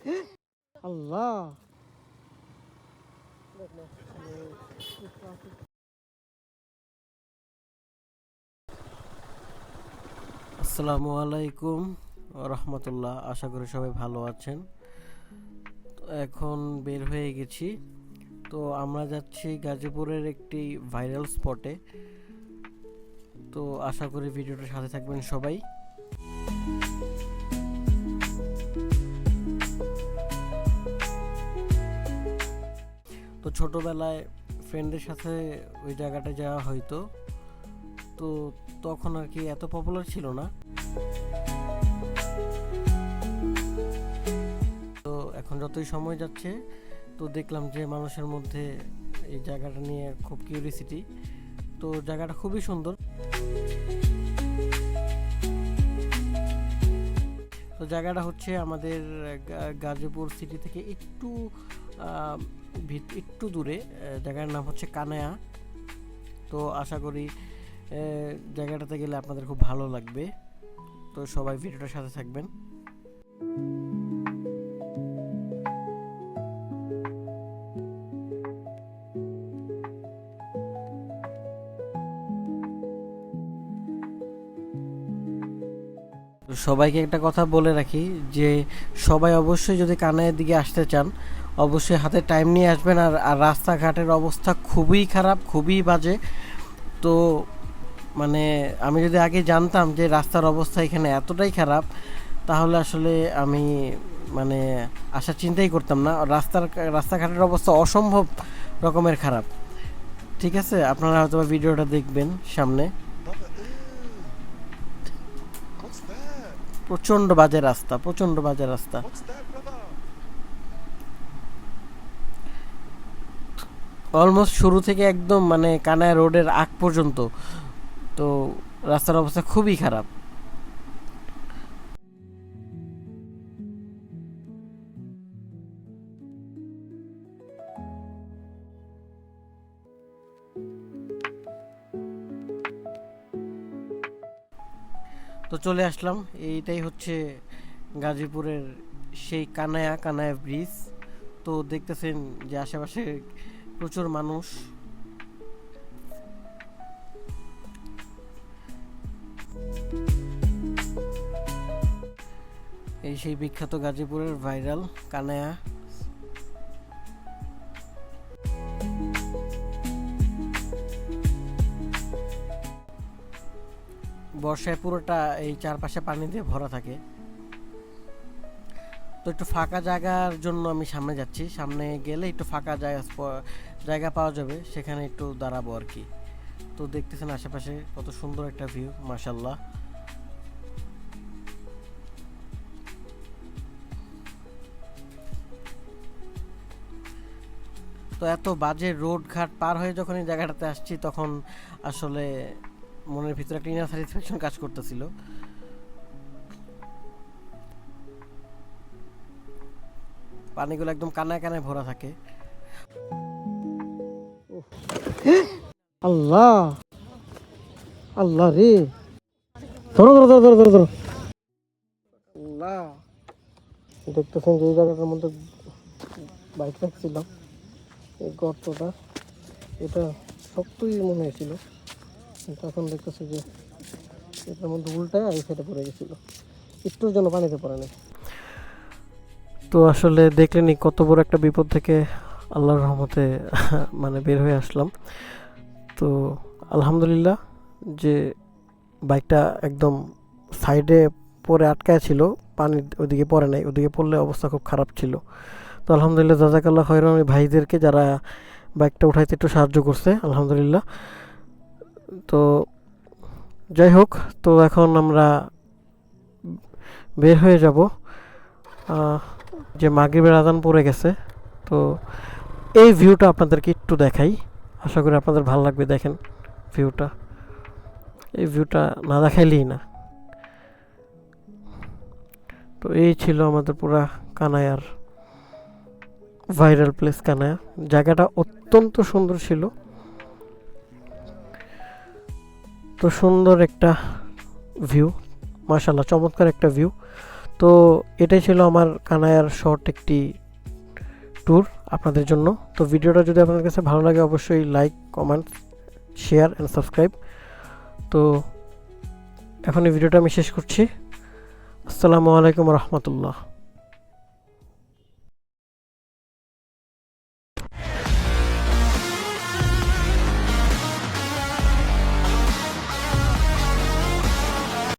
আল্লাহ, আসসালামু আলাইকুম রহমতুল্লাহ। আশা করি সবাই ভালো আছেন। এখন বের হয়ে গেছি, তো আমরা যাচ্ছি গাজীপুরের একটি ভাইরাল স্পটে। তো আশা করি ভিডিওটার সাথে থাকবেন সবাই। তো ছোটবেলায় ফ্রেন্ডদের সাথে ওই জায়গাটা যাওয়া হয়তো, তো তখন আর কি এত পপুলার ছিল না। তো এখন যতই সময় যাচ্ছে তো দেখলাম যে মানুষের মধ্যে এই জায়গাটা নিয়ে খুব কিউরিয়াসিটি। তো জায়গাটা খুবই সুন্দর। তো জায়গাটা হচ্ছে আমাদের গাজীপুর সিটি থেকে একটু দূরে। জায়গার নাম হচ্ছে কানায়া। তো আশা করি জায়গাটাতে গেলে আপনাদের খুব ভালো লাগবে। তো সবাই ভিডিওটার সাথে থাকবেন। সবাইকে একটা কথা বলে রাখি যে সবাই অবশ্যই যদি কানাইয়ের দিকে আসতে চান অবশ্যই হাতে টাইম নিয়ে আসবেন। আর রাস্তাঘাটের অবস্থা খুবই খারাপ, খুবই বাজে। তো মানে আমি যদি আগে জানতাম যে রাস্তার অবস্থা এখানে এতটাই খারাপ, তাহলে আসলে আমি মানে আসার চিন্তাই করতাম না। রাস্তাঘাটের অবস্থা অসম্ভব রকমের খারাপ। ঠিক আছে, আপনারা হয়তো ভিডিওটা দেখবেন সামনে। প্রচন্ড বাজে রাস্তা, প্রচন্ড বাজে রাস্তা। অলমোস্ট শুরু থেকে একদম মানে কানায় রোডের আগ পর্যন্ত তো রাস্তার অবস্থা খুবই খারাপ। তো চলে আসলাম, এইটাই হচ্ছে গাজীপুরের সেই কানায়া ব্রিজ। তো দেখতেছেন যে আশেপাশে প্রচুর মানুষ। এই সেই বিখ্যাত গাজীপুরের ভাইরাল কানায়া। বর্ষায় পুরোটা এই চারপাশে পানি দিয়ে ভরা থাকে। তো একটু ফাঁকা জায়গার জন্য আমি সামনে যাচ্ছি। সামনে গেলে একটু ফাঁকা জায়গা পাওয়া যাবে, সেখানে একটু দাঁড়াবো আর কি। তো দেখতেছেন আশেপাশে কত সুন্দর একটা ভিউ, মাশাল্লাহ। তো এত বাজে রোড ঘাট পার হয়ে যখন এই জায়গাটাতে আসছি তখন আসলে মনের ভিতরে একটা ইনার স্যাটিসফ্যাকশন কাজ করতেছিল। পানিগুলো একদম কানায় কানায় ভরা থাকে। আল্লাহ, আল্লাহ রে, ধরো ধরো ধরো ধরো ধরো ধরো। আল্লাহ, দেখতেছেন যে এই জায়গাটার মধ্যে বাইক রাখছিলাম, এই গর্তটা এটা শক্তই মনে হয়েছিল, কিন্তু এখন দেখতেছি যে এটার মধ্যে উল্টায় এই সাইডে পড়ে গেছিল, একটুর জন্য পানিতে পড়ে নেই। তো আসলে দেখলেনি কত বড় একটা বিপদ থেকে আল্লাহর রহমতে মানে বের হয়ে আসলাম। তো আলহামদুলিল্লাহ যে বাইকটা একদম সাইডে পরে আটকায় ছিল, পানি ওদিকে পড়ে নাই, ওদিকে পড়লে অবস্থা খুব খারাপ ছিল। তো আলহামদুলিল্লাহ জাযাকাল্লাহ খায়রান ওই ভাইদেরকে যারা বাইকটা উঠাইতে একটু সাহায্য করছে, আলহামদুলিল্লাহ। তো যাই হোক, তো এখন আমরা বের হয়ে যাব। যে মাগরিবের আজান পড়ে গেছে। তো এই ভিউটা আপনাদেরকে একটু দেখাই, আশা করি আপনাদের ভালো লাগবে। দেখেন ভিউটা, এই ভিউটা না দেখাইলেই না। তো এই ছিল আমাদের পুরা কানায়ার ভাইরাল প্লেস কানায়া। জায়গাটা অত্যন্ত সুন্দর ছিল, তো সুন্দর একটা ভিউ, মাশাআল্লাহ চমৎকার একটা ভিউ। তো তো এটাই ছিল আমার কানায়ার শর্ট একটি ট্যুর আপনাদের জন্য। তো ভিডিওটা যদি আপনাদের কাছে ভালো লাগে অবশ্যই like, comment, share and subscribe. তো এখন এই ভিডিওটা আমি শেষ করছি। আসসালামু আলাইকুম রহমতুল্লাহ।